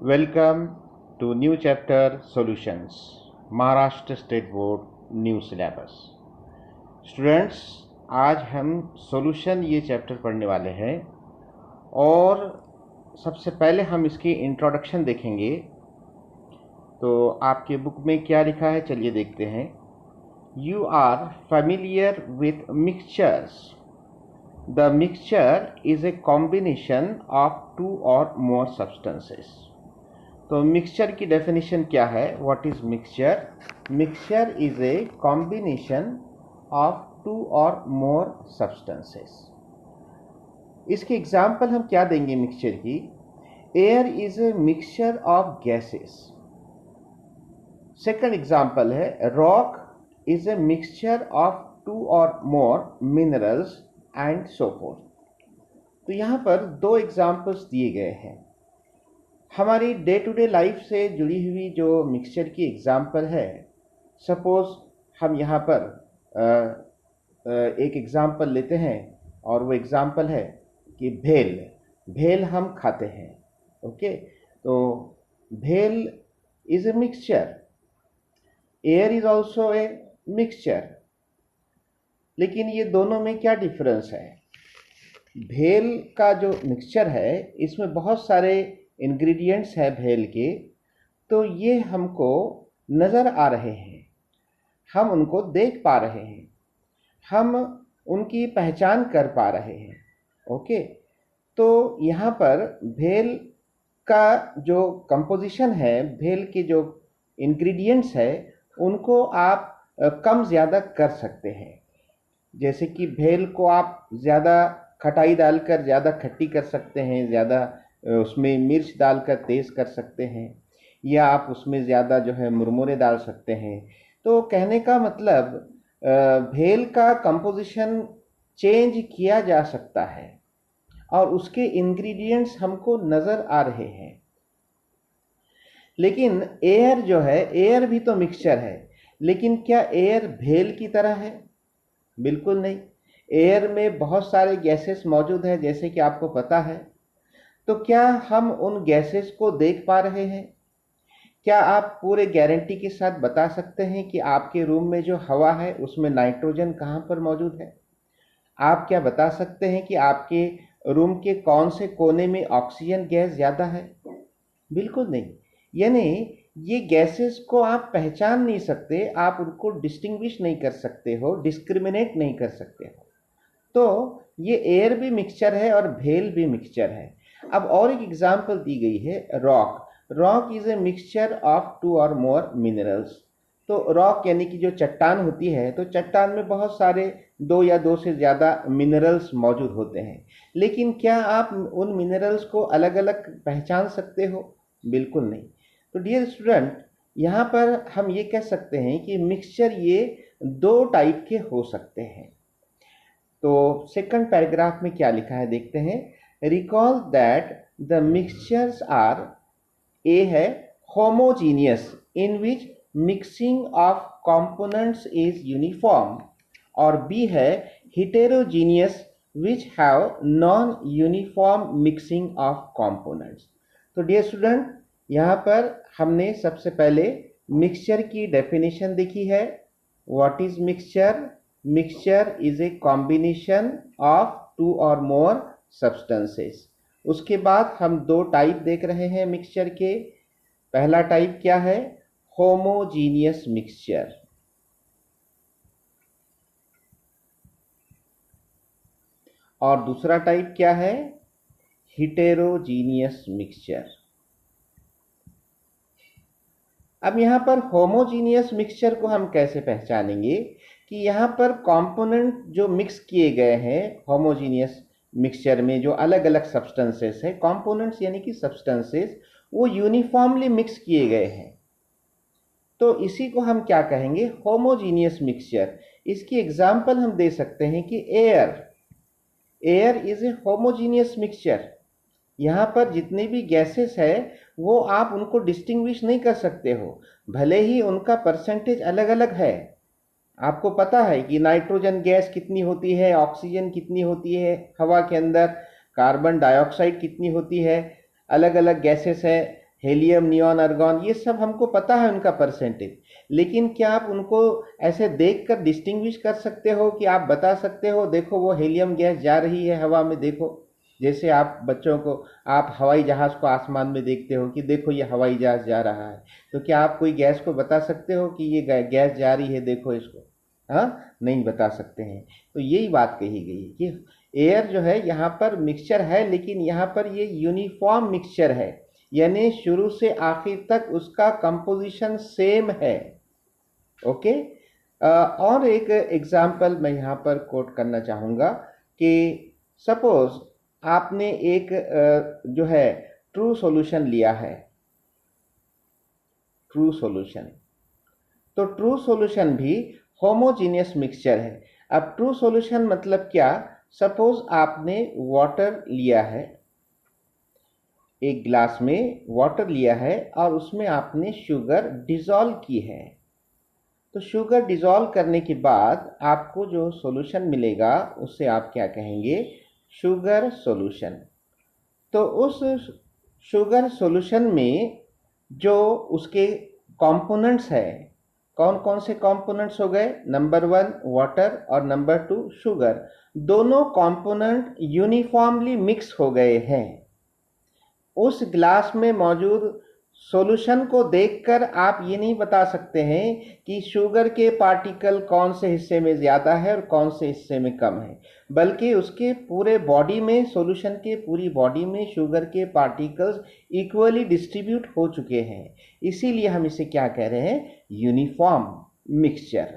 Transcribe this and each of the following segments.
Welcome to new chapter Solutions, Maharashtra state board new syllabus. Students, आज हम solution ये chapter पढ़ने वाले हैं और सबसे पहले हम इसकी इंट्रोडक्शन देखेंगे। तो आपके बुक में क्या लिखा है, चलिए देखते हैं। You are familiar with mixtures. The mixture is a combination of two और मोर सब्सटेंसेस। तो मिक्सचर की डेफिनेशन क्या है? What is mixture? Mixture is a combination of two और मोर सब्सटेंसेस। इसके एग्जाम्पल हम क्या देंगे मिक्सचर की? Air is a mixture of gases. Second example है rock is a mixture of two और more minerals and so forth. तो यहाँ पर दो एग्जाम्पल्स दिए गए हैं। हमारी डे टू डे लाइफ से जुड़ी हुई जो मिक्सचर की एग्जाम्पल है, सपोज हम यहाँ पर एक एग्जाम्पल लेते हैं और वो एग्जाम्पल है कि भेल हम खाते हैं। ओके, तो भेल is a mixture, air is also a mixture. लेकिन ये दोनों में क्या डिफरेंस है? भेल का जो मिक्सचर है इसमें बहुत सारे इंग्रेडिएंट्स है भेल के, तो ये हमको नज़र आ रहे हैं, हम उनको देख पा रहे हैं, हम उनकी पहचान कर पा रहे हैं। ओके, तो यहाँ पर भेल का जो कंपोजिशन है, भेल के जो इंग्रेडिएंट्स है, उनको आप कम ज़्यादा कर सकते हैं। जैसे कि भेल को आप ज़्यादा खटाई डालकर ज़्यादा खट्टी कर सकते हैं, ज़्यादा उसमें मिर्च डालकर तेज़ कर सकते हैं, या आप उसमें ज़्यादा जो है मुरमुरे डाल सकते हैं। तो कहने का मतलब भेल का कंपोजिशन चेंज किया जा सकता है और उसके इंग्रेडिएंट्स हमको नज़र आ रहे हैं। लेकिन एयर जो है, एयर भी तो मिक्सचर है, लेकिन क्या एयर भेल की तरह है? बिल्कुल नहीं। एयर में बहुत सारे गैसेस मौजूद हैं, जैसे कि आपको पता है। तो क्या हम उन गैसेस को देख पा रहे हैं? क्या आप पूरे गारंटी के साथ बता सकते हैं कि आपके रूम में जो हवा है उसमें नाइट्रोजन कहाँ पर मौजूद है? आप क्या बता सकते हैं कि आपके रूम के कौन से कोने में ऑक्सीजन गैस ज़्यादा है? बिल्कुल नहीं। यानी ये गैसेस को आप पहचान नहीं सकते, आप उनको डिस्टिंग्विश नहीं कर सकते हो, डिस्क्रिमिनेट नहीं कर सकते हो। तो ये एयर भी मिक्सचर है और भेल भी मिक्सचर है। अब और एक एग्जाम्पल दी गई है rock is a mixture of two और मोर मिनरल्स। तो रॉक यानी कि जो चट्टान होती है, तो चट्टान में बहुत सारे दो या दो से ज़्यादा मिनरल्स मौजूद होते हैं। लेकिन क्या आप उन मिनरल्स को अलग अलग पहचान सकते हो? बिल्कुल नहीं। तो डियर स्टूडेंट, यहाँ पर हम ये कह सकते हैं कि मिक्सचर ये दो टाइप के हो सकते हैं। तो सेकंड पैराग्राफ में क्या लिखा है देखते हैं। Recall that the mixtures are, A है homogeneous in which mixing of components is uniform, और बी है heterogeneous which have non uniform mixing of components. तो डियर स्टूडेंट, यहाँ पर हमने सबसे पहले मिक्सचर की डेफिनेशन देखी है। What is mixture? Mixture is a combination of two और मोर सब्सटेंसेस। उसके बाद हम दो टाइप देख रहे हैं मिक्सचर के। पहला टाइप क्या है? Homogeneous mixture. और दूसरा टाइप क्या है? Heterogeneous mixture. अब यहाँ पर होमोजीनियस मिक्सचर को हम कैसे पहचानेंगे कि यहाँ पर कंपोनेंट जो मिक्स किए गए हैं होमोजीनियस मिक्सचर में, जो अलग अलग सब्सटेंसेस है, कंपोनेंट्स यानी कि सब्सटेंसेस, वो यूनिफॉर्मली मिक्स किए गए हैं। तो इसी को हम क्या कहेंगे? Homogeneous mixture. इसकी एग्जाम्पल हम दे सकते हैं कि air is a homogeneous mixture. यहाँ पर जितने भी गैसेस है वो आप उनको डिस्टिंग्विश नहीं कर सकते हो, भले ही उनका परसेंटेज अलग अलग है। आपको पता है कि नाइट्रोजन गैस कितनी होती है, ऑक्सीजन कितनी होती है हवा के अंदर, कार्बन डाइऑक्साइड कितनी होती है, अलग अलग गैसेस है, हेलियम, नियॉन, आर्गॉन, ये सब हमको पता है उनका परसेंटेज, लेकिन क्या आप उनको ऐसे देखकर डिस्टिंग्विश कर सकते हो कि आप बता सकते हो देखो वो हीलियम गैस जा रही है हवा में, देखो जैसे आप बच्चों को, आप हवाई जहाज को आसमान में देखते हो कि देखो ये हवाई जहाज जा रहा है, तो क्या आप कोई गैस को बता सकते हो कि ये गैस जा रही है देखो इसको? हाँ, नहीं बता सकते हैं। तो यही बात कही गई कि एयर जो है यहाँ पर मिक्सचर है, लेकिन यहाँ पर ये यूनिफॉर्म मिक्सचर है, यानी शुरू से आखिर तक उसका कंपोजिशन सेम है। ओके। और एक एग्जाम्पल मैं यहाँ पर कोट करना चाहूँगा कि सपोज आपने एक जो है ट्रू सॉल्यूशन लिया है, ट्रू सॉल्यूशन, तो ट्रू सॉल्यूशन भी होमोजीनियस मिक्सचर है। अब ट्रू सॉल्यूशन मतलब क्या? सपोज आपने वाटर लिया है, एक ग्लास में वाटर लिया है और उसमें आपने शुगर डिसॉल्व की है, तो शुगर डिसॉल्व करने के बाद आपको जो सॉल्यूशन मिलेगा उससे आप क्या कहेंगे? Sugar solution. तो उस शुगर सॉल्यूशन में जो उसके कंपोनेंट्स है, कौन कौन से कंपोनेंट्स हो गए? नंबर 1 वाटर और नंबर 2 शुगर, दोनों कंपोनेंट यूनिफॉर्मली मिक्स हो गए हैं। उस ग्लास में मौजूद सॉल्यूशन को देखकर आप ये नहीं बता सकते हैं कि शुगर के पार्टिकल कौन से हिस्से में ज़्यादा है और कौन से हिस्से में कम है, बल्कि उसके पूरे बॉडी में, सॉल्यूशन के पूरी बॉडी में शुगर के पार्टिकल्स इक्वली डिस्ट्रीब्यूट हो चुके हैं। इसीलिए हम इसे क्या कह रहे हैं? Uniform mixture.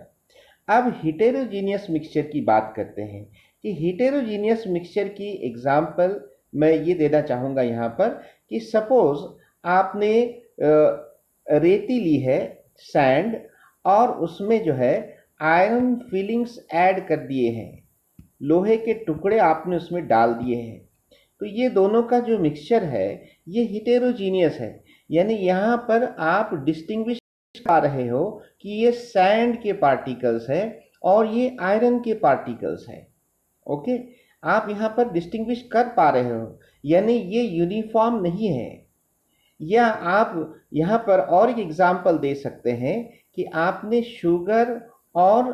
अब हिटेरोजीनियस मिक्सचर की बात करते हैं कि हिटेरोजीनियस मिक्सचर की एग्जाम्पल मैं ये देना चाहूँगा यहाँ पर कि सपोज आपने रेती ली है, सैंड, और उसमें जो है आयरन फिलिंग्स ऐड कर दिए हैं, लोहे के टुकड़े आपने उसमें डाल दिए हैं, तो ये दोनों का जो मिक्सचर है ये हिटेरोजीनियस है। यानी यहाँ पर आप डिस्टिंग्विश पा रहे हो कि ये सैंड के पार्टिकल्स है और ये आयरन के पार्टिकल्स है। ओके, आप यहाँ पर डिस्टिंग्विश कर पा रहे हो, यानी ये यूनिफॉर्म नहीं है। या आप यहाँ पर और एक एग्जाम्पल दे सकते हैं कि आपने शुगर और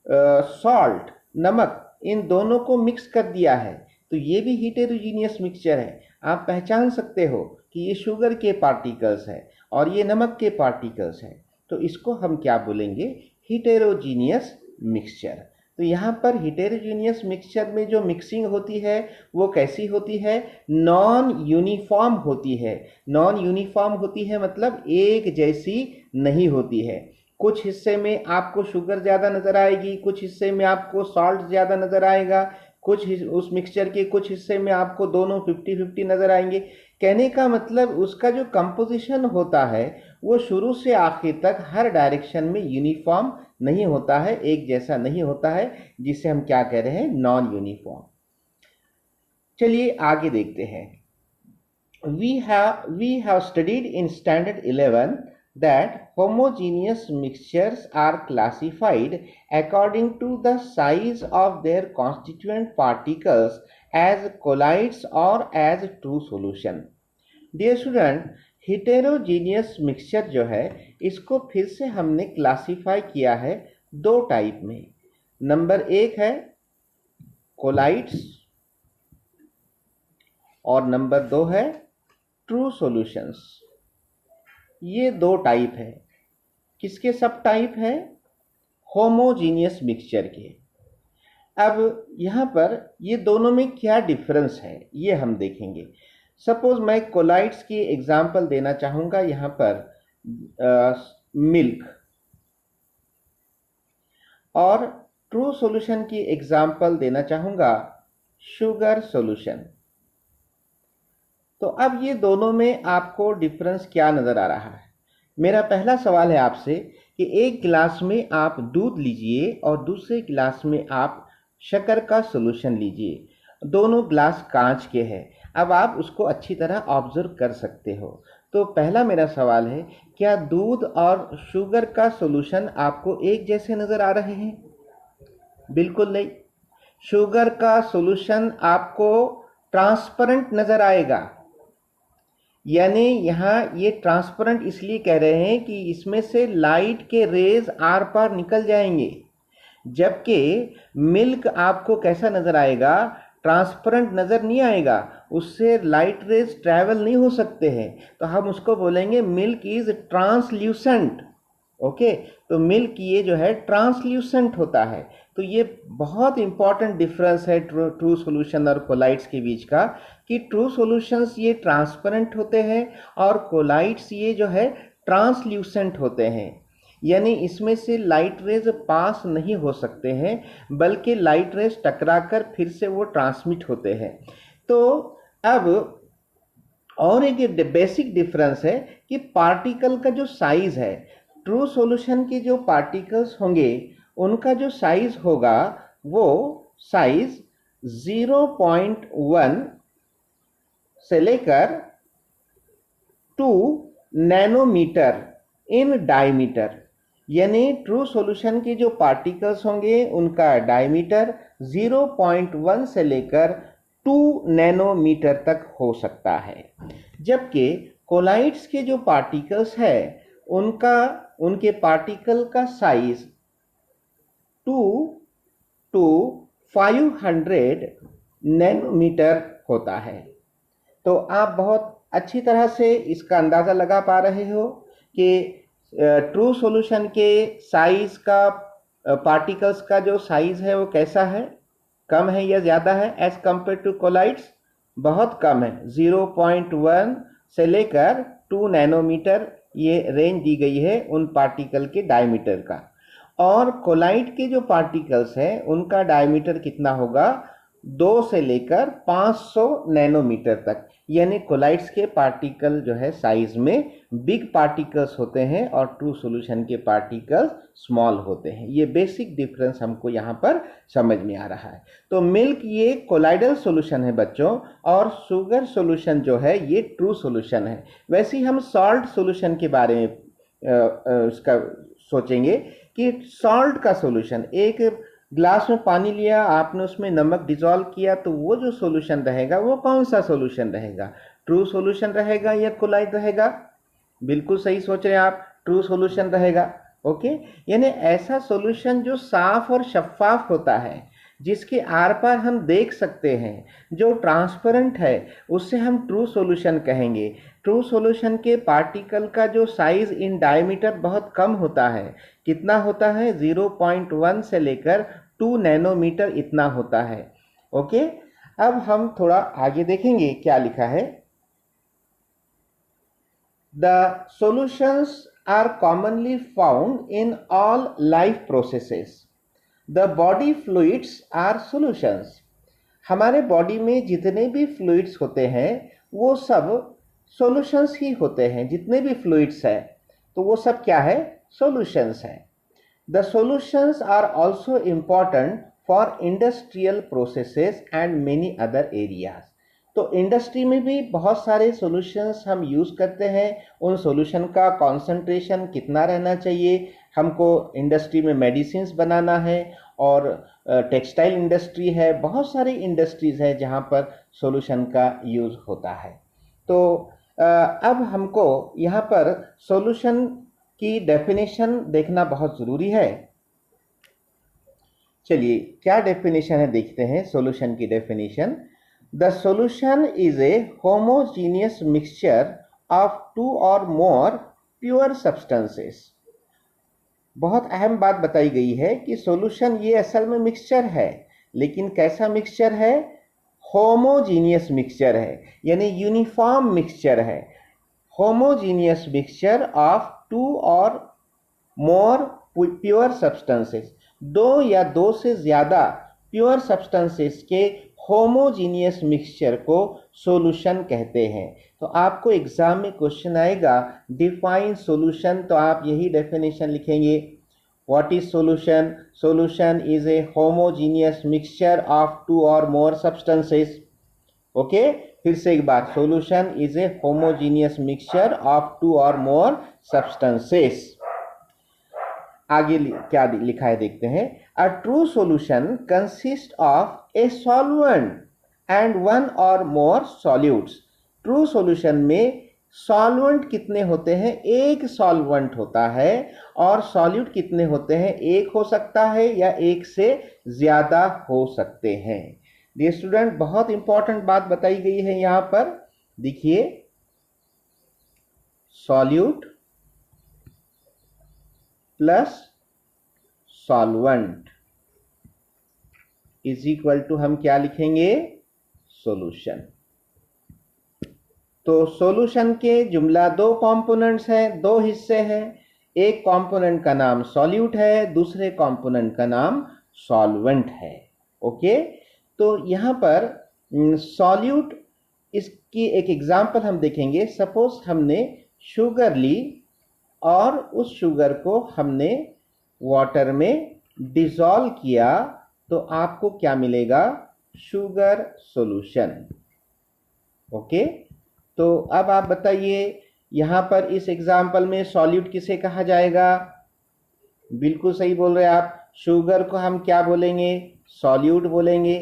सॉल्ट, नमक, इन दोनों को मिक्स कर दिया है, तो ये भी हिटेरोजीनियस मिक्सचर है। आप पहचान सकते हो कि ये शुगर के पार्टिकल्स है और ये नमक के पार्टिकल्स है, तो इसको हम क्या बोलेंगे? Heterogeneous mixture. तो यहाँ पर हिटेरोजीनियस मिक्सचर में जो मिक्सिंग होती है वो कैसी होती है? नॉन यूनिफॉर्म होती है। नॉन यूनिफॉर्म होती है मतलब एक जैसी नहीं होती है। कुछ हिस्से में आपको शुगर ज़्यादा नज़र आएगी, कुछ हिस्से में आपको सॉल्ट ज़्यादा नज़र आएगा, कुछ उस मिक्सचर के कुछ हिस्से में आपको दोनों 50-50 नज़र आएंगे। कहने का मतलब उसका जो कंपोजिशन होता है वो शुरू से आखिर तक हर डायरेक्शन में यूनिफॉर्म नहीं होता है, एक जैसा नहीं होता है, जिसे हम क्या कह रहे हैं? Non uniform. चलिए आगे देखते हैं। we have studied in standard 11 that homogeneous mixtures are classified according to the size of their constituent particles as colloids or as true solution. Dear student, heterogeneous mixture जो है इसको फिर से हमने क्लासीफाई किया है दो टाइप में। नंबर 1 है कोलाइड्स और नंबर 2 है ट्रू सॉल्यूशंस। ये दो टाइप है। किसके सब टाइप है? होमोजीनियस मिक्सचर के। अब यहाँ पर ये दोनों में क्या डिफरेंस है ये हम देखेंगे। सपोज मैं कोलाइड्स की एग्जांपल देना चाहूँगा यहाँ पर मिल्क, और ट्रू सॉल्यूशन की एग्जांपल देना चाहूँगा शुगर सॉल्यूशन। तो अब ये दोनों में आपको डिफरेंस क्या नज़र आ रहा है? मेरा पहला सवाल है आपसे कि एक गिलास में आप दूध लीजिए और दूसरे गिलास में आप शक्कर का सॉल्यूशन लीजिए। दोनों ग्लास कांच के हैं। अब आप उसको अच्छी तरह ऑब्जर्व कर सकते हो। तो पहला मेरा सवाल है, क्या दूध और शुगर का सॉल्यूशन आपको एक जैसे नज़र आ रहे हैं? बिल्कुल नहीं। शुगर का सॉल्यूशन आपको ट्रांसपेरेंट नज़र आएगा, यानी यहाँ ये ट्रांसपेरेंट इसलिए कह रहे हैं कि इसमें से लाइट के रेज आर पार निकल जाएंगे, जबकि मिल्क आपको कैसा नजर आएगा, ट्रांसपेरेंट नजर नहीं आएगा, उससे लाइट रेज ट्रैवल नहीं हो सकते हैं, तो हम उसको बोलेंगे मिल्क इज ट्रांसल्यूसेंट। ओके, तो मिल्क ये जो है ट्रांसल्यूसेंट होता है। तो ये बहुत इंपॉर्टेंट डिफरेंस है ट्रू सॉल्यूशन और कोलाइट्स के बीच का, कि ट्रू सॉल्यूशंस ये ट्रांसपेरेंट होते हैं और कोलाइट्स ये जो है ट्रांसल्यूसेंट होते हैं, यानी इसमें से लाइट रेज पास नहीं हो सकते हैं, बल्कि लाइट रेज टकराकर फिर से वो ट्रांसमिट होते हैं। तो अब और एक बेसिक डिफरेंस है कि पार्टिकल का जो साइज है, ट्रू सॉल्यूशन के जो पार्टिकल्स होंगे उनका जो साइज होगा वो साइज 0.1 से लेकर 2 नैनोमीटर इन डायमीटर, यानी ट्रू सॉल्यूशन के जो पार्टिकल्स होंगे उनका डायमीटर 0.1 से लेकर 2 नैनोमीटर तक हो सकता है, जबकि कोलाइड्स के जो पार्टिकल्स है उनके पार्टिकल का साइज 2 to 500 नैनोमीटर होता है। तो आप बहुत अच्छी तरह से इसका अंदाज़ा लगा पा रहे हो कि ट्रू सॉल्यूशन के साइज का, पार्टिकल्स का जो साइज है वो कैसा है, कम है या ज़्यादा है एज कंपेयर टू कोलाइड्स, बहुत कम है, 0.1 से लेकर 2 नैनोमीटर ये रेंज दी गई है उन पार्टिकल के डायमीटर का। और कोलाइड के जो पार्टिकल्स हैं उनका डायमीटर कितना होगा, 2 से लेकर 500 नैनोमीटर तक, यानी कोलाइड्स के पार्टिकल जो है साइज में बिग पार्टिकल्स होते हैं और ट्रू सॉल्यूशन के पार्टिकल्स स्मॉल होते हैं। ये बेसिक डिफरेंस हमको यहाँ पर समझ में आ रहा है। तो मिल्क ये कोलाइडल सॉल्यूशन है बच्चों, और शुगर सॉल्यूशन जो है ये ट्रू सॉल्यूशन है। वैसे ही हम सॉल्ट सॉल्यूशन के बारे में इसका सोचेंगे कि सॉल्ट का सॉल्यूशन, एक ग्लास में पानी लिया आपने, उसमें नमक डिजॉल्व किया, तो वो जो सॉल्यूशन रहेगा वो कौन सा सॉल्यूशन रहेगा, ट्रू सॉल्यूशन रहेगा या कोलाइड रहेगा? बिल्कुल सही सोच रहे हैं आप, ट्रू सॉल्यूशन रहेगा। ओके, यानी ऐसा सॉल्यूशन जो साफ और शफाफ होता है, जिसके आर पार हम देख सकते हैं, जो ट्रांसपेरेंट है, उससे हम ट्रू सॉल्यूशन कहेंगे। ट्रू सॉल्यूशन के पार्टिकल का जो साइज इन डायमीटर बहुत कम होता है, कितना होता है, 0.1 से लेकर 2 नैनोमीटर इतना होता है। ओके, अब हम थोड़ा आगे देखेंगे क्या लिखा है। The solutions are commonly found in all life processes. The body fluids are solutions. हमारे बॉडी में जितने भी फ्लूइड्स होते हैं वो सब सॉल्यूशंस ही होते हैं। जितने भी फ्लूइड्स हैं तो वो सब क्या है, सॉल्यूशंस हैं। The solutions are also important for industrial processes and many other areas. तो इंडस्ट्री में भी बहुत सारे सॉल्यूशंस हम यूज़ करते हैं। उन सॉल्यूशन का कॉन्सेंट्रेशन कितना रहना चाहिए, हमको इंडस्ट्री में मेडिसिन्स बनाना है, और टेक्सटाइल इंडस्ट्री है, बहुत सारी इंडस्ट्रीज़ है जहाँ पर सॉल्यूशन का यूज़ होता है। तो अब हमको यहाँ पर सॉल्यूशन की डेफिनेशन देखना बहुत ज़रूरी है। चलिए क्या डेफिनेशन है देखते हैं सॉल्यूशन की definition. The solution is a homogeneous mixture of 2 or more pure substances. बहुत अहम बात बताई गई है कि सॉल्यूशन ये असल में मिक्सचर है, लेकिन कैसा मिक्सचर है, होमोजीनियस मिक्सचर है, यानी यूनिफॉर्म मिक्सचर है। होमोजीनियस मिक्सचर ऑफ 2 और मोर प्योर सब्सटेंसेस, 2 या 2 से ज़्यादा प्योर सब्सटेंसेस के होमोजीनियस मिक्सचर को सॉल्यूशन कहते हैं। तो आपको एग्जाम में क्वेश्चन आएगा डिफाइन सॉल्यूशन, तो आप यही डेफिनेशन लिखेंगे, what is solution, solution is a homogeneous mixture of 2 और मोर सब्सटेंसेस। ओके, फिर से एक बार, solution is a homogeneous mixture of 2 और मोर सब्सटेंसेस। आगे क्या लिखा है देखते हैं। A true solution consists of a solvent and 1 or more solutes. True solution में सॉल्वेंट कितने होते हैं? एक सॉल्वेंट होता है। और सॉल्यूट कितने होते हैं? एक हो सकता है या एक से ज्यादा हो सकते हैं। डियर स्टूडेंट, बहुत इंपॉर्टेंट बात बताई गई है यहां पर। देखिए, solute plus solvent is equal to हम क्या लिखेंगे? सॉल्यूशन। तो सॉल्यूशन के जुमला दो कंपोनेंट्स हैं, दो हिस्से हैं। एक कंपोनेंट का नाम सॉल्यूट है, दूसरे कंपोनेंट का नाम सॉल्वेंट है। ओके, तो यहां पर सॉल्यूट, इसकी एक एग्जांपल हम देखेंगे। सपोज हमने शुगर ली और उस शुगर को हमने वाटर में डिसॉल्व किया, तो आपको क्या मिलेगा? Sugar solution. ओके, तो अब आप बताइए, यहां पर इस एग्जाम्पल में सॉल्यूट किसे कहा जाएगा? बिल्कुल सही बोल रहे हैं आप। शुगर को हम क्या बोलेंगे? सॉल्यूट बोलेंगे।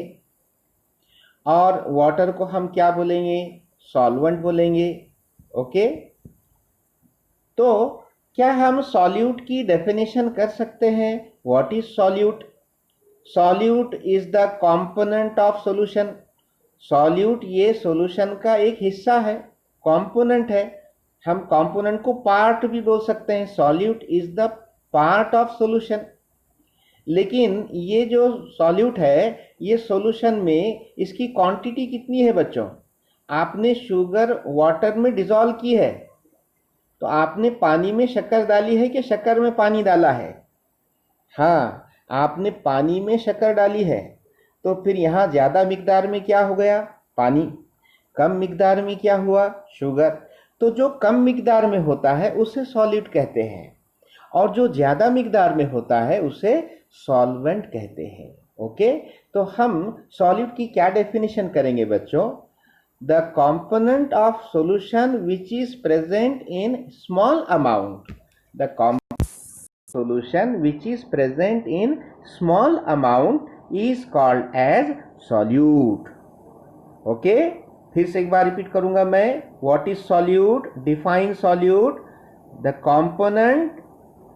और वाटर को हम क्या बोलेंगे? सॉल्वेंट बोलेंगे। ओके, तो क्या हम सॉल्यूट की डेफिनेशन कर सकते हैं? What is solute? Solute is the component of solution. Solute ये सॉल्यूशन का एक हिस्सा है, कंपोनेंट है। हम कंपोनेंट को पार्ट भी बोल सकते हैं। Solute is the part of solution. लेकिन ये जो सॉल्यूट है, ये सॉल्यूशन में इसकी क्वांटिटी कितनी है बच्चों? आपने शुगर वाटर में डिसॉल्व की है, तो आपने पानी में शक्कर डाली है कि शक्कर में पानी डाला है? हाँ, आपने पानी में शक्कर डाली है। तो फिर यहां ज्यादा मिकदार में क्या हो गया? पानी। कम मिकदार में क्या हुआ? शुगर। तो जो कम मिकदार में होता है उसे सॉल्यूट कहते हैं, और जो ज्यादा मिकदार में होता है उसे सॉल्वेंट कहते हैं। ओके, तो हम सॉल्यूट की क्या डेफिनेशन करेंगे बच्चों? The component of solution which is present in small amount. The solution which is present in small amount is called as solute. Okay, फिर से एक बार रिपीट करूंगा मैं। What is solute? Define solute, the component.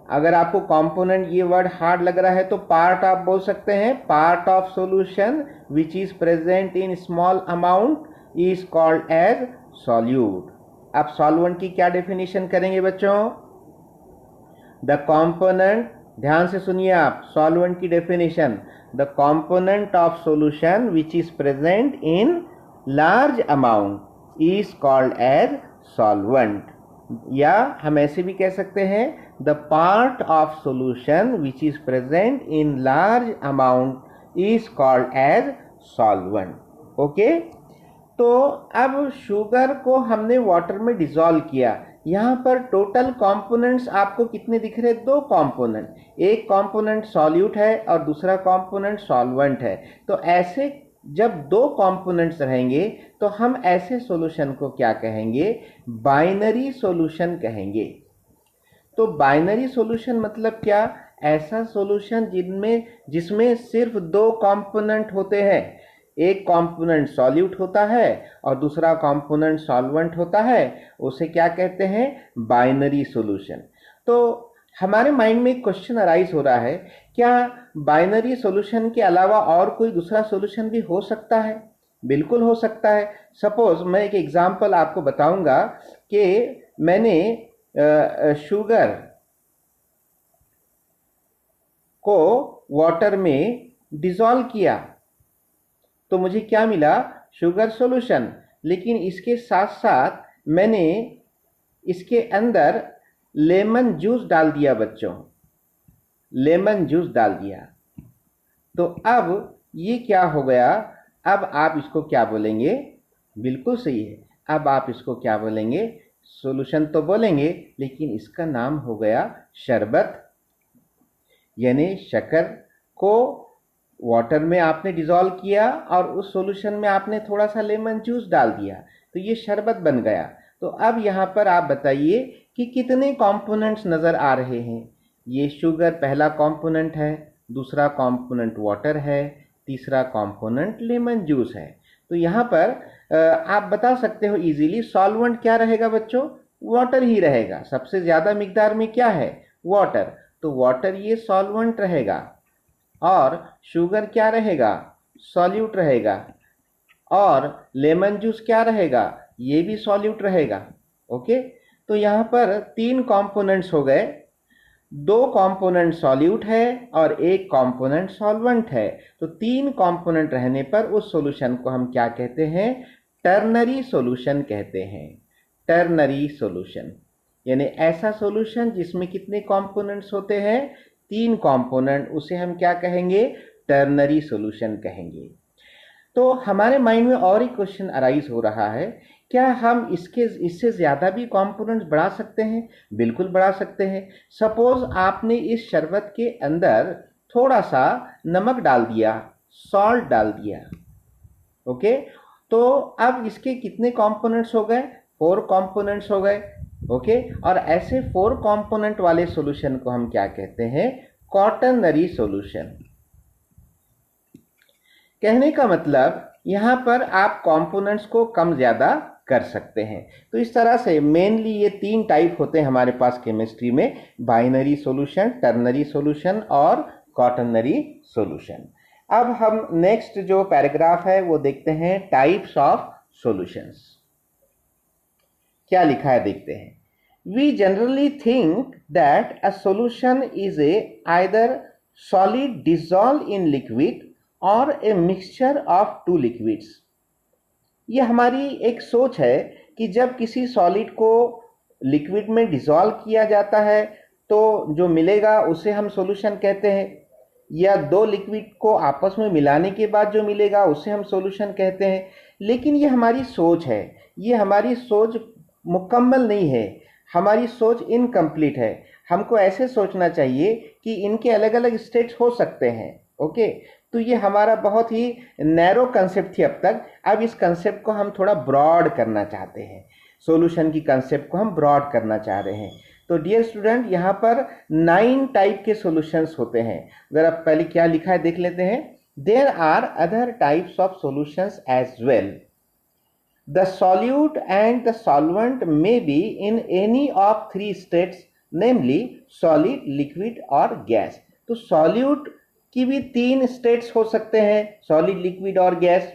अगर आपको component ये word hard लग रहा है तो पार्ट आप बोल सकते हैं। Part of solution which is present in small amount is called as solute. अब सॉल्वेंट की क्या डेफिनेशन करेंगे बच्चों? द कंपोनेंट, ध्यान से सुनिए आप, सॉल्वेंट की definition. The component of solution which is present in large amount is called as solvent. या हम ऐसे भी कह सकते हैं, the part of solution which is present in large amount is called as solvent. Okay, तो अब शुगर को हमने वाटर में डिसॉल्व किया। यहां पर टोटल कंपोनेंट्स आपको कितने दिख रहे? दो कंपोनेंट। एक कंपोनेंट सॉल्यूट है और दूसरा कंपोनेंट सॉल्वेंट है। तो ऐसे जब दो कंपोनेंट्स रहेंगे तो हम ऐसे सॉल्यूशन को क्या कहेंगे? बाइनरी सॉल्यूशन कहेंगे। तो बाइनरी सॉल्यूशन मतलब क्या? ऐसा सॉल्यूशन जिसमें सिर्फ दो कंपोनेंट होते हैं। एक कंपोनेंट सॉल्यूट होता है और दूसरा कंपोनेंट सॉल्वेंट होता है। उसे क्या कहते हैं? Binary solution. तो हमारे माइंड में एक क्वेश्चन अराइज हो रहा है, क्या बाइनरी सॉल्यूशन के अलावा और कोई दूसरा सॉल्यूशन भी हो सकता है? बिल्कुल हो सकता है। सपोज मैं एक एग्जांपल आपको बताऊंगा कि मैंने शुगर को वाटर में डिसॉल्व किया, तो मुझे क्या मिला? Sugar solution. लेकिन इसके साथ साथ मैंने इसके अंदर लेमन जूस डाल दिया बच्चों, लेमन जूस डाल दिया। तो अब ये क्या हो गया? अब आप इसको क्या बोलेंगे? बिल्कुल सही है, अब आप इसको क्या बोलेंगे? सॉल्यूशन तो बोलेंगे, लेकिन इसका नाम हो गया शरबत। यानी शक्कर को वाटर में आपने डिसॉल्व किया और उस सॉल्यूशन में आपने थोड़ा सा लेमन जूस डाल दिया, तो ये शरबत बन गया। तो अब यहाँ पर आप बताइए कि कितने कंपोनेंट्स नजर आ रहे हैं? ये शुगर पहला कंपोनेंट है, दूसरा कंपोनेंट वाटर है, तीसरा कंपोनेंट लेमन जूस है। तो यहाँ पर आप बता सकते हो इजीली, सॉल्वेंट क्या रहेगा बच्चों? वाटर ही रहेगा। सबसे ज्यादा मिकदार में क्या है? वाटर। तो वाटर ये सॉल्वेंट रहेगा। और शुगर क्या रहेगा? सॉल्यूट रहेगा। और लेमन जूस क्या रहेगा? ये भी सॉल्यूट रहेगा। ओके, तो यहाँ पर 3 कंपोनेंट्स हो गए। 2 कंपोनेंट सॉल्यूट है और 1 कंपोनेंट सॉल्वेंट है। तो 3 कंपोनेंट रहने पर उस सॉल्यूशन को हम क्या कहते हैं? टर्नरी सॉल्यूशन कहते हैं। टर्नरी सॉल्यूशन यानी ऐसा सॉल्यूशन जिसमें कितने कंपोनेंट्स होते हैं? 3 कंपोनेंट, उसे हम क्या कहेंगे? टर्नरी सॉल्यूशन कहेंगे। तो हमारे माइंड में और एक क्वेश्चन अराइज हो रहा है, क्या हम इससे ज़्यादा भी कंपोनेंट्स बढ़ा सकते हैं? बिल्कुल बढ़ा सकते हैं। सपोज आपने इस शरबत के अंदर थोड़ा सा नमक डाल दिया, सॉल्ट डाल दिया। ओके, तो अब इसके कितने कंपोनेंट्स हो गए? 4 कंपोनेंट्स हो गए। ओके, और ऐसे 4 कंपोनेंट वाले सॉल्यूशन को हम क्या कहते हैं? Quaternary solution. कहने का मतलब यहां पर आप कंपोनेंट्स को कम ज्यादा कर सकते हैं। तो इस तरह से मेनली ये 3 टाइप होते हैं हमारे पास केमिस्ट्री में, बाइनरी सॉल्यूशन, टर्नरी सॉल्यूशन और क्वाटरनरी सॉल्यूशन। अब हम नेक्स्ट जो पैराग्राफ है वो देखते हैं, टाइप्स ऑफ सॉल्यूशंस। क्या लिखा है देखते हैं। We generally think that a solution is either solid dissolve in liquid or a mixture of 2 liquids. ये हमारी एक सोच है कि जब किसी सॉलिड को लिक्विड में डिसॉल्व किया जाता है तो जो मिलेगा उसे हम सॉल्यूशन कहते हैं, या 2 लिक्विड को आपस में मिलाने के बाद जो मिलेगा उसे हम सॉल्यूशन कहते हैं। लेकिन ये हमारी सोच है, ये हमारी सोच मुकम्मल नहीं है, हमारी सोच इनकम्प्लीट है। हमको ऐसे सोचना चाहिए कि इनके अलग अलग स्टेट्स हो सकते हैं। ओके, तो ये हमारा बहुत ही नैरो कंसेप्ट थी अब तक। अब इस कंसेप्ट को हम थोड़ा ब्रॉड करना चाहते हैं, सॉल्यूशन की कंसेप्ट को हम ब्रॉड करना चाह रहे हैं। तो डियर स्टूडेंट, यहाँ पर 9 टाइप के सॉल्यूशंस होते हैं। अगर आप पहले क्या लिखा है देख लेते हैं। There are other types of solutions as well. The solute and the solvent may be in any of 3 states, namely solid, liquid और गैस। तो सॉल्यूट की भी 3 स्टेट्स हो सकते हैं, सॉलिड, लिक्विड और गैस।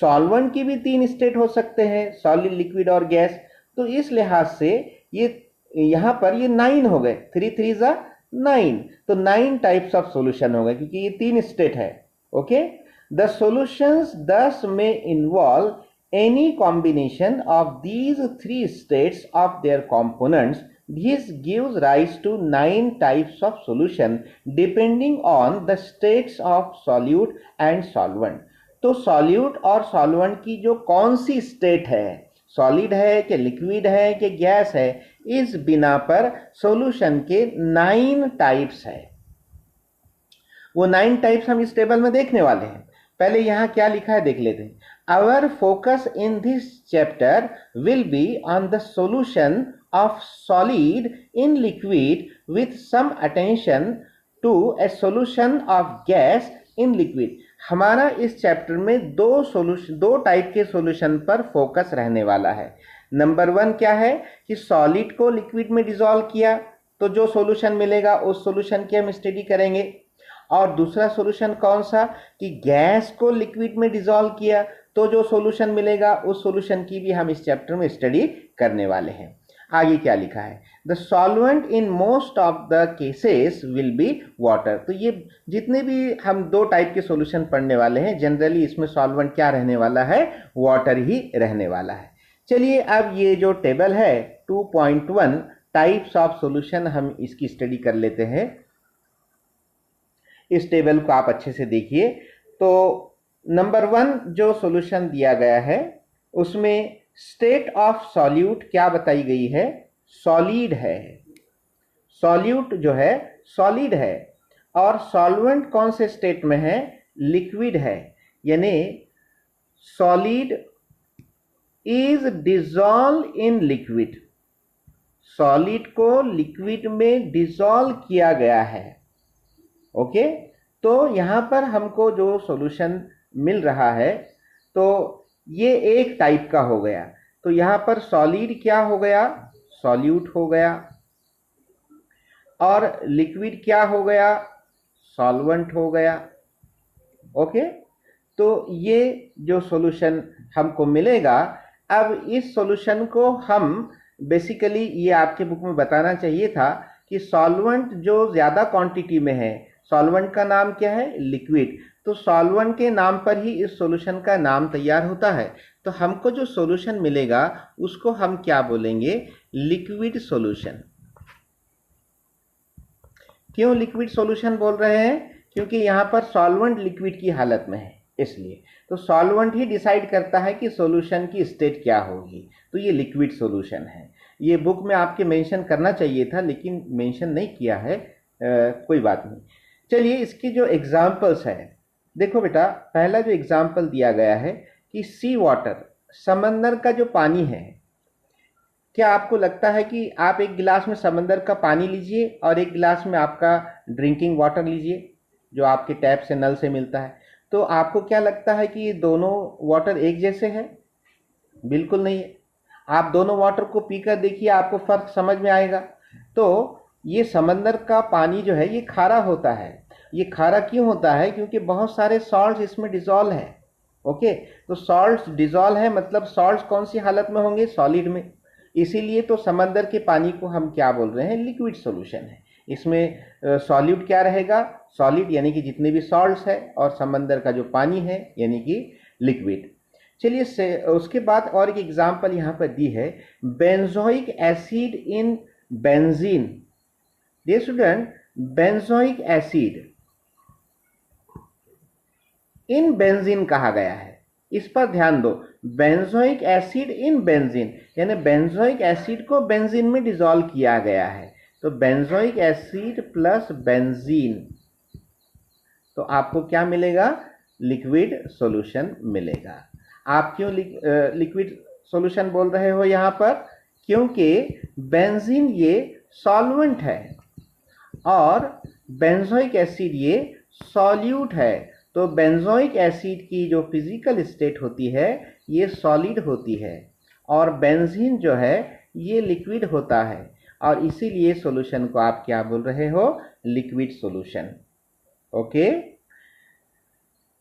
सॉल्वेंट की भी 3 स्टेट हो सकते हैं, सॉलिड, लिक्विड और गैस। तो इस लिहाज से ये यहाँ पर ये 9 हो गए, 3 3 9। तो 9 टाइप्स ऑफ सॉल्यूशन हो गए क्योंकि ये 3 स्टेट है। ओके, द सॉल्यूशंस दस में involve any combination of these 3 states of their components. This gives rise to 9 types of solution depending on the states of solute and solvent. तो solute और solvent की जो कौन सी स्टेट है, solid है कि लिक्विड है कि गैस है, इस बिना पर सॉल्यूशन के 9 टाइप्स है। वो 9 टाइप्स हम इस टेबल में देखने वाले हैं। पहले यहाँ क्या लिखा है देख लेते हैं। Our focus in this chapter will be on the solution of solid in liquid with some attention to a solution of gas in liquid। हमारा इस चैप्टर में 2 टाइप के सॉल्यूशन पर फोकस रहने वाला है। नंबर 1 क्या है कि सॉलिड को लिक्विड में डिसॉल्व किया तो जो सॉल्यूशन मिलेगा उस सॉल्यूशन की हम स्टडी करेंगे। और दूसरा सॉल्यूशन कौन सा कि गैस को लिक्विड में डिसॉल्व किया तो जो सॉल्यूशन मिलेगा उस सॉल्यूशन की भी हम इस चैप्टर में स्टडी करने वाले हैं। आगे क्या लिखा है, the solvent in most of the cases will be water. तो ये जितने भी हम 2 टाइप के सॉल्यूशन पढ़ने वाले हैं, जनरली इसमें सॉल्वेंट क्या रहने वाला है, वाटर ही रहने वाला है। चलिए अब ये जो टेबल है 2.1 टाइप्स ऑफ सॉल्यूशन, हम इसकी स्टडी कर लेते हैं। इस टेबल को आप अच्छे से देखिए। तो नंबर 1 जो सॉल्यूशन दिया गया है उसमें स्टेट ऑफ सॉल्यूट क्या बताई गई है, सॉलिड है। सॉल्यूट जो है सॉलिड है और सॉल्वेंट कौन से स्टेट में है, लिक्विड है। यानी solid is dissolve in liquid, solid को लिक्विड में डिसॉल्व किया गया है। ओके, तो यहां पर हमको जो सॉल्यूशन मिल रहा है तो ये एक टाइप का हो गया। तो यहां पर सॉलिड क्या हो गया, सॉल्यूट हो गया, और लिक्विड क्या हो गया, सॉल्वेंट हो गया। ओके, तो ये जो सॉल्यूशन हमको मिलेगा, अब इस सॉल्यूशन को हम बेसिकली, ये आपके बुक में बताना चाहिए था कि सॉल्वेंट जो ज़्यादा क्वांटिटी में है, सॉल्वेंट का नाम क्या है, लिक्विड। तो सॉल्वेंट के नाम पर ही इस सॉल्यूशन का नाम तैयार होता है। तो हमको जो सॉल्यूशन मिलेगा उसको हम क्या बोलेंगे, लिक्विड सॉल्यूशन। क्यों लिक्विड सॉल्यूशन बोल रहे हैं, क्योंकि यहाँ पर सॉल्वेंट लिक्विड की हालत में है, इसलिए। तो सॉल्वेंट ही डिसाइड करता है कि सॉल्यूशन की स्टेट क्या होगी, तो ये लिक्विड सॉल्यूशन है। ये बुक में आपके मेंशन करना चाहिए था, लेकिन मेंशन नहीं किया है, कोई बात नहीं। चलिए इसकी जो एग्जाम्पल्स हैं, देखो बेटा, पहला जो एग्जाम्पल दिया गया है कि सी वाटर, समंदर का जो पानी है। क्या आपको लगता है कि आप एक गिलास में समंदर का पानी लीजिए और एक गिलास में आपका ड्रिंकिंग वाटर लीजिए जो आपके टैप से, नल से मिलता है, तो आपको क्या लगता है कि ये दोनों वाटर एक जैसे हैं? बिल्कुल नहीं है। आप दोनों वाटर को पीकर देखिए, आपको फर्क समझ में आएगा। तो ये समंदर का पानी जो है ये खारा होता है। ये खारा क्यों होता है, क्योंकि बहुत सारे सॉल्ट्स इसमें डिजॉल्व है। ओके, तो सॉल्ट्स डिजॉल्व है, मतलब सॉल्ट्स कौन सी हालत में होंगे, सॉलिड में। इसीलिए तो समंदर के पानी को हम क्या बोल रहे हैं, लिक्विड सॉल्यूशन है। इसमें सॉल्यूट क्या रहेगा, सॉलिड यानी कि जितने भी सॉल्ट्स है, और समंदर का जो पानी है यानी कि लिक्विड। चलिए से उसके बाद और एक एग्जांपल यहाँ पर दी है, benzoic acid in benzene. Dear student, benzoic acid in benzene कहा गया है, इस पर ध्यान दो। बेंजोइक एसिड इन बेंजीन, यानी बेंजोइक एसिड को बेंजीन में डिसॉल्व किया गया है। तो बेंजोइक एसिड प्लस बेंजीन, तो आपको क्या मिलेगा, लिक्विड सॉल्यूशन मिलेगा। आप क्यों लिक्विड सॉल्यूशन बोल रहे हो यहाँ पर, क्योंकि बेंजीन ये सॉल्वेंट है और बेंजोइक एसिड ये सॉल्यूट है। तो बेंजोइक एसिड की जो फिजिकल स्टेट होती है ये सॉलिड होती है, और बेंजीन जो है ये लिक्विड होता है, और इसीलिए सॉल्यूशन को आप क्या बोल रहे हो, लिक्विड सॉल्यूशन। ओके,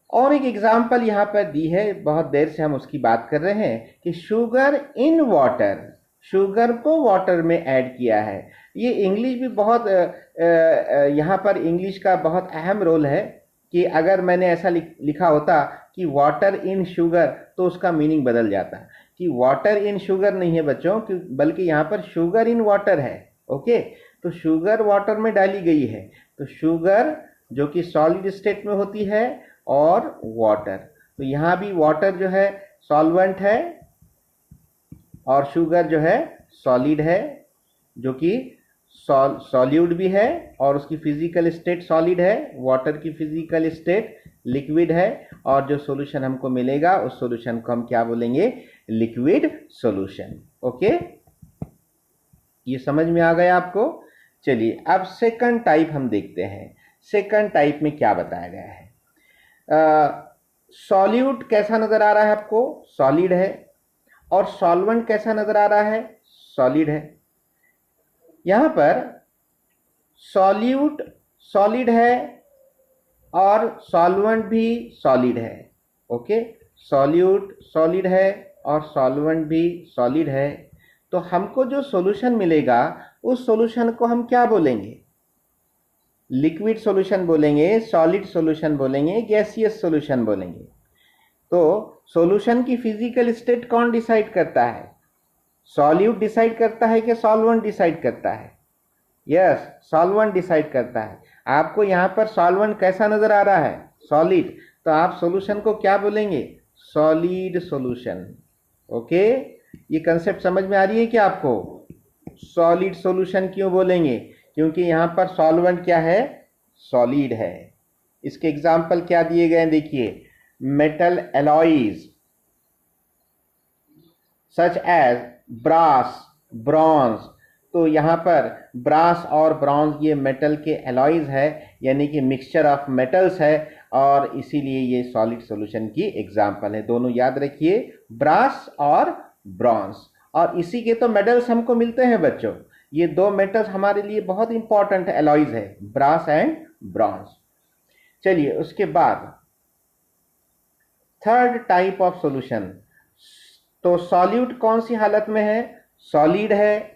और एक एग्जांपल यहाँ पर दी है, बहुत देर से हम उसकी बात कर रहे हैं कि शुगर इन वाटर, शुगर को वाटर में ऐड किया है। ये इंग्लिश भी बहुत यहाँ पर इंग्लिश का बहुत अहम रोल है कि अगर मैंने ऐसा लिखा होता कि वाटर इन शुगर, तो उसका मीनिंग बदल जाता कि वाटर इन शुगर नहीं है बच्चों, बल्कि यहाँ पर शुगर इन वाटर है। ओके, तो शुगर वाटर में डाली गई है, तो शुगर जो कि सॉलिड स्टेट में होती है, और वाटर, तो यहाँ भी वाटर जो है सॉल्वेंट है और शुगर जो है सॉलिड है, जो कि सॉल्यूट भी है और उसकी फिजिकल स्टेट सॉलिड है, वाटर की फिजिकल स्टेट लिक्विड है, और जो सॉल्यूशन हमको मिलेगा उस सॉल्यूशन को हम क्या बोलेंगे, लिक्विड सॉल्यूशन। ओके, ये समझ में आ गया आपको। चलिए अब सेकंड टाइप हम देखते हैं। सेकंड टाइप में क्या बताया गया है, सॉल्यूट कैसा नजर आ रहा है आपको, सॉलिड है, और सॉल्वेंट कैसा नजर आ रहा है, सॉलिड है। यहां पर सॉल्यूट सॉलिड है और सॉल्वेंट भी सॉलिड है। ओके, सॉल्यूट सॉलिड है और सॉल्वेंट भी सॉलिड है। तो हमको जो सॉल्यूशन मिलेगा उस सॉल्यूशन को हम क्या बोलेंगे, लिक्विड सॉल्यूशन बोलेंगे, सॉलिड सॉल्यूशन बोलेंगे, गैसियस सॉल्यूशन बोलेंगे। तो सॉल्यूशन की फिजिकल स्टेट कौन डिसाइड करता है, सॉल्यूट डिसाइड करता है कि सॉल्वेंट डिसाइड करता है? यस, सॉल्वेंट डिसाइड करता है। आपको यहाँ पर सॉल्वेंट कैसा नजर आ रहा है, सॉलिड, तो आप सॉल्यूशन को क्या बोलेंगे, सॉलिड सॉल्यूशन। ओके, ये कंसेप्ट समझ में आ रही है क्या आपको, सॉलिड सॉल्यूशन क्यों बोलेंगे, क्योंकि यहाँ पर सॉल्वेंट क्या है, सॉलिड है। इसके एग्जाम्पल क्या दिए गए हैं देखिए, metal alloys such as brass, bronze, तो यहाँ पर ब्रास और ब्रॉन्ज ये मेटल के एलॉयज है, यानी कि मिक्सचर ऑफ मेटल्स है, और इसीलिए ये सॉलिड सॉल्यूशन की एग्जाम्पल है। दोनों याद रखिए, ब्रास और ब्रॉन्ज, और इसी के तो मेटल्स हमको मिलते हैं बच्चों। ये दो मेटल्स हमारे लिए बहुत इंपॉर्टेंट एलॉयज है, ब्रास एंड ब्रॉन्ज। चलिए उसके बाद थर्ड टाइप ऑफ सॉल्यूशन। तो सॉल्यूट कौन सी हालत में है? सॉलिड है।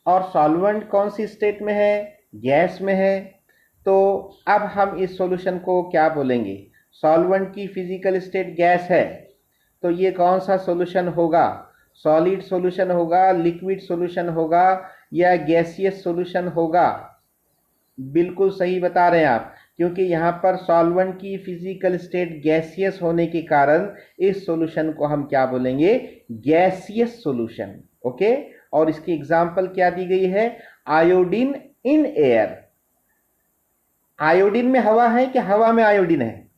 और सॉल्वेंट कौन सी स्टेट में है? गैस में है। तो अब हम इस सॉल्यूशन को क्या बोलेंगे? सॉल्वेंट की फिजिकल स्टेट गैस है, तो ये कौन सा सॉल्यूशन होगा? सॉलिड सॉल्यूशन होगा, लिक्विड सॉल्यूशन होगा, या गैसियस सॉल्यूशन होगा? बिल्कुल सही बता रहे हैं आप, क्योंकि यहाँ पर सॉल्वेंट की फिजिकल स्टेट गैसियस होने के कारण इस सॉल्यूशन को हम क्या बोलेंगे? Gaseous solution. ओके, और इसकी एग्जांपल क्या दी गई है? Iodine in air. आयोडीन में हवा है कि हवा में आयोडीन है?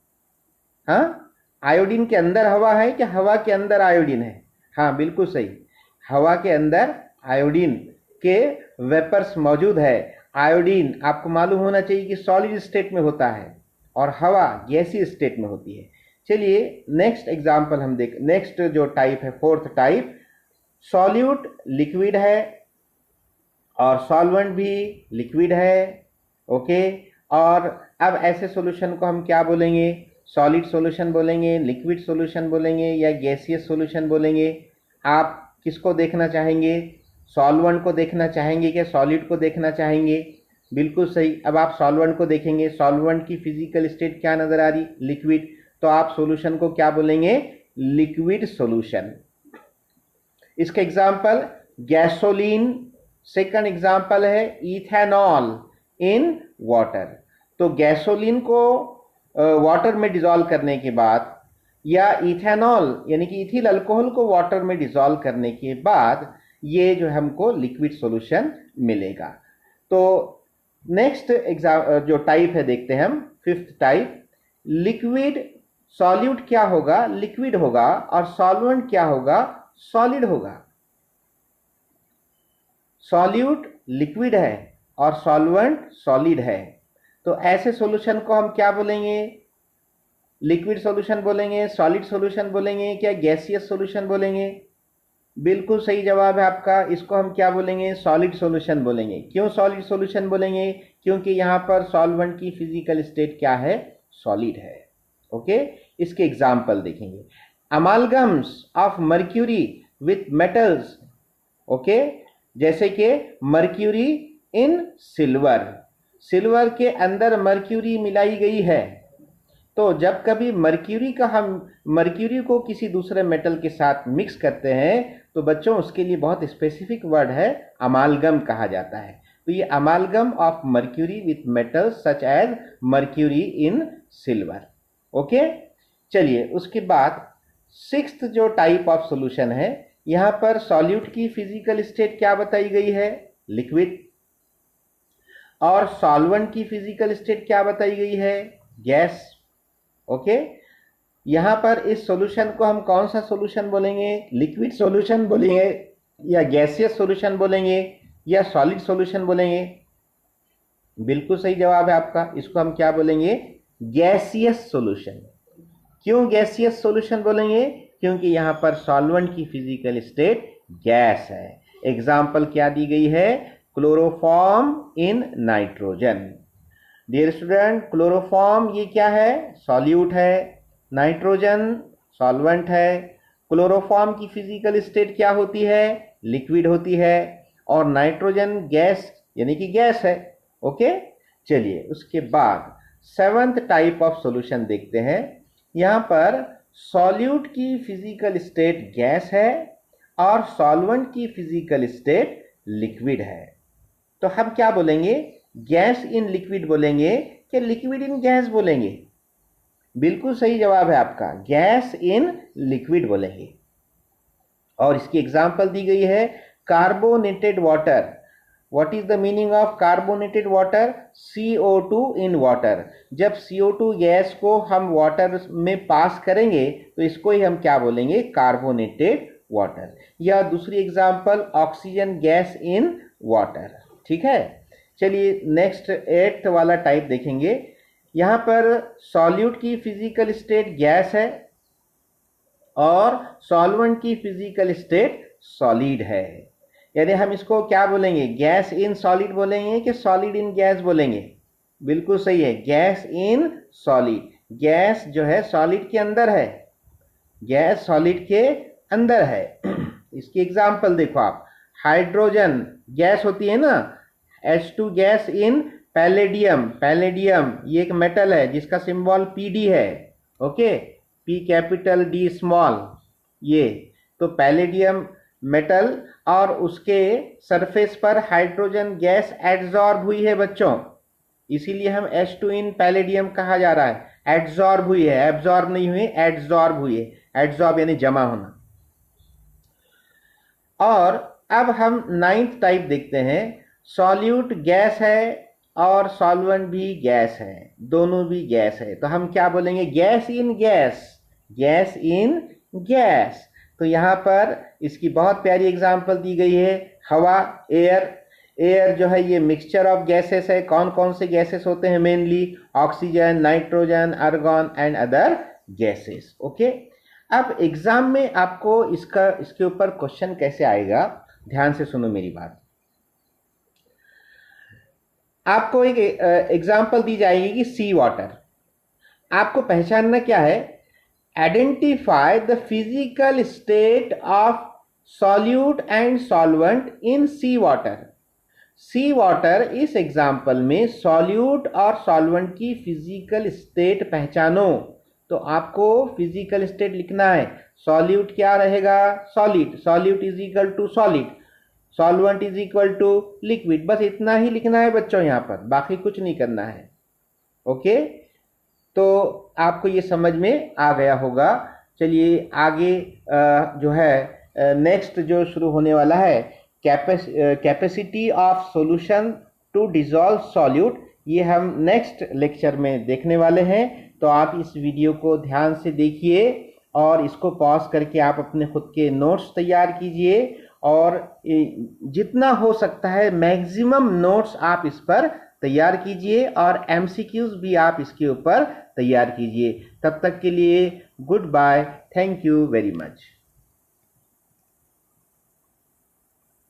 हाँ, आयोडीन के अंदर हवा है कि हवा के अंदर आयोडीन है? हाँ बिल्कुल सही, हवा के अंदर आयोडीन के वेपर्स मौजूद है। आयोडीन आपको मालूम होना चाहिए कि सॉलिड स्टेट में होता है और हवा गैसीय स्टेट में होती है। चलिए नेक्स्ट एग्जांपल हम देख, नेक्स्ट जो टाइप है, फोर्थ टाइप, सॉल्यूट लिक्विड है और सॉल्वेंट भी लिक्विड है। ओके, और अब ऐसे सॉल्यूशन को हम क्या बोलेंगे? सॉलिड सॉल्यूशन बोलेंगे, लिक्विड सॉल्यूशन बोलेंगे, या गैसियस सॉल्यूशन बोलेंगे? आप किसको देखना चाहेंगे? सॉल्वेंट को देखना चाहेंगे क्या सॉलिड को देखना चाहेंगे? बिल्कुल सही। अब आप सॉल्वेंट को देखेंगे, सॉल्वेंट की फिजिकल स्टेट क्या नजर आ रही? लिक्विड। तो आप सॉल्यूशन को क्या बोलेंगे? Liquid solution. इसका एग्जाम्पल गैसोलीन। सेकंड एग्जाम्पल है इथेनॉल इन वाटर। तो गैसोलीन को वाटर में डिसॉल्व करने के बाद, या इथेनॉल यानी कि इथिल अल्कोहल को वाटर में डिसॉल्व करने के बाद ये जो हमको लिक्विड सॉल्यूशन मिलेगा। तो नेक्स्ट जो टाइप है देखते हैं हम, फिफ्थ टाइप, लिक्विड। सॉल्यूट क्या होगा? लिक्विड होगा, और सॉल्वेंट क्या होगा? सॉलिड होगा। सॉल्यूट लिक्विड है और सॉल्वेंट सॉलिड है, तो ऐसे सॉल्यूशन को हम क्या बोलेंगे? लिक्विड सॉल्यूशन बोलेंगे, सॉलिड सॉल्यूशन बोलेंगे, क्या गैसियस सॉल्यूशन बोलेंगे? बिल्कुल सही जवाब है आपका। इसको हम क्या बोलेंगे? सॉलिड सॉल्यूशन बोलेंगे। क्यों सॉलिड सॉल्यूशन बोलेंगे? क्योंकि यहाँ पर सॉल्वेंट की फिजिकल स्टेट क्या है? सॉलिड है। ओके, इसके एग्जाम्पल देखेंगे। Amalgams of mercury with metals. Okay, जैसे कि मर्क्यूरी इन सिल्वर। सिल्वर के अंदर मर्क्यूरी मिलाई गई है, तो जब कभी मर्क्यूरी को किसी दूसरे मेटल के साथ मिक्स करते हैं तो बच्चों उसके लिए बहुत स्पेसिफिक वर्ड है, अमालगम कहा जाता है। तो ये amalgam of mercury with metals such as mercury in silver. Okay, चलिए उसके बाद सिक्स्थ जो टाइप ऑफ सॉल्यूशन है, यहां पर सॉल्यूट की फिजिकल स्टेट क्या बताई गई है? लिक्विड। और सॉल्वेंट की फिजिकल स्टेट क्या बताई गई है? गैस। ओके, यहां पर इस सॉल्यूशन को हम कौन सा सॉल्यूशन बोलेंगे? लिक्विड सॉल्यूशन बोलेंगे, या गैसियस सॉल्यूशन बोलेंगे, या सॉलिड सॉल्यूशन बोलेंगे? बिल्कुल सही जवाब है आपका। इसको हम क्या बोलेंगे? Gaseous solution. क्यों गैसियस सॉल्यूशन बोलेंगे? क्योंकि यहां पर सॉल्वेंट की फिजिकल स्टेट गैस है। एग्जाम्पल क्या दी गई है? Chloroform in nitrogen. Dear student, chloroform ये क्या है? सॉल्यूट है। नाइट्रोजन सॉल्वेंट है। क्लोरोफॉर्म की फिजिकल स्टेट क्या होती है? लिक्विड होती है, और नाइट्रोजन गैस यानी कि गैस है। ओके, चलिए उसके बाद सेवंथ टाइप ऑफ सॉल्यूशन देखते हैं। यहां पर सॉल्यूट की फिजिकल स्टेट गैस है और सॉल्वेंट की फिजिकल स्टेट लिक्विड है। तो हम क्या बोलेंगे? गैस इन लिक्विड बोलेंगे कि लिक्विड इन गैस बोलेंगे? बिल्कुल सही जवाब है आपका, गैस इन लिक्विड बोलेंगे। और इसकी एग्जांपल दी गई है carbonated water. What is the meaning of carbonated water? CO2 in water. जब CO2 गैस को हम वाटर में पास करेंगे तो इसको ही हम क्या बोलेंगे? Carbonated water. या दूसरी example, oxygen gas in water. ठीक है, चलिए नेक्स्ट 8th वाला टाइप देखेंगे। यहाँ पर सॉल्यूट की फिजिकल स्टेट गैस है और सॉल्वेंट की फिजिकल स्टेट सॉलिड है। यानी हम इसको क्या बोलेंगे, गैस इन सॉलिड बोलेंगे कि सॉलिड इन गैस बोलेंगे? बिल्कुल सही है, गैस इन सॉलिड। गैस जो है सॉलिड के अंदर है, गैस सॉलिड के अंदर है। इसकी एग्जांपल देखो आप, हाइड्रोजन गैस होती है ना, H2 gas in palladium. Palladium ये एक मेटल है जिसका सिंबल Pd है, okay, P capital D small. ये तो पैलेडियम मेटल और उसके सरफेस पर हाइड्रोजन गैस एड्सॉर्ब हुई है बच्चों, इसीलिए हम H2 इन पैलेडियम कहा जा रहा है। एड्सॉर्ब हुई है, एब्सॉर्ब नहीं हुई, एड्सॉर्ब हुई है। एड्सॉर्ब यानी जमा होना। और अब हम 9th टाइप देखते हैं। सॉल्यूट गैस है और सॉल्वेंट भी गैस है, दोनों भी गैस है, तो हम क्या बोलेंगे, gas in gas. Gas in gas. तो यहाँ पर इसकी बहुत प्यारी एग्जांपल दी गई है, हवा, एयर। एयर जो है ये मिक्सचर ऑफ गैसेस है। कौन कौन से गैसेस होते हैं mainly, oxygen, nitrogen, argon and other gases. Okay, अब एग्जाम में आपको इसके ऊपर क्वेश्चन कैसे आएगा, ध्यान से सुनो मेरी बात। आपको एक एग्जांपल दी जाएगी कि सी वाटर। आपको पहचानना क्या है, identify the physical state of solute and solvent in sea water. Sea water इस एग्जाम्पल में सॉल्यूट और सॉल्वेंट की फिजिकल स्टेट पहचानो। तो आपको फिजिकल स्टेट लिखना है। सॉल्यूट क्या रहेगा, solid, solute is equal to solid, solvent is equal to liquid. बस इतना ही लिखना है बच्चों, यहाँ पर बाकी कुछ नहीं करना है। ओके, तो आपको ये समझ में आ गया होगा। चलिए आगे जो है नेक्स्ट जो शुरू होने वाला है, capacity of solution to dissolve solute, ये हम नेक्स्ट लेक्चर में देखने वाले हैं। तो आप इस वीडियो को ध्यान से देखिए और इसको पॉज करके आप अपने खुद के नोट्स तैयार कीजिए और जितना हो सकता है मैक्सिमम नोट्स आप इस पर तैयार कीजिए और MCQs भी आप इसके ऊपर तैयार कीजिए। तब तक के लिए goodbye, thank you very much.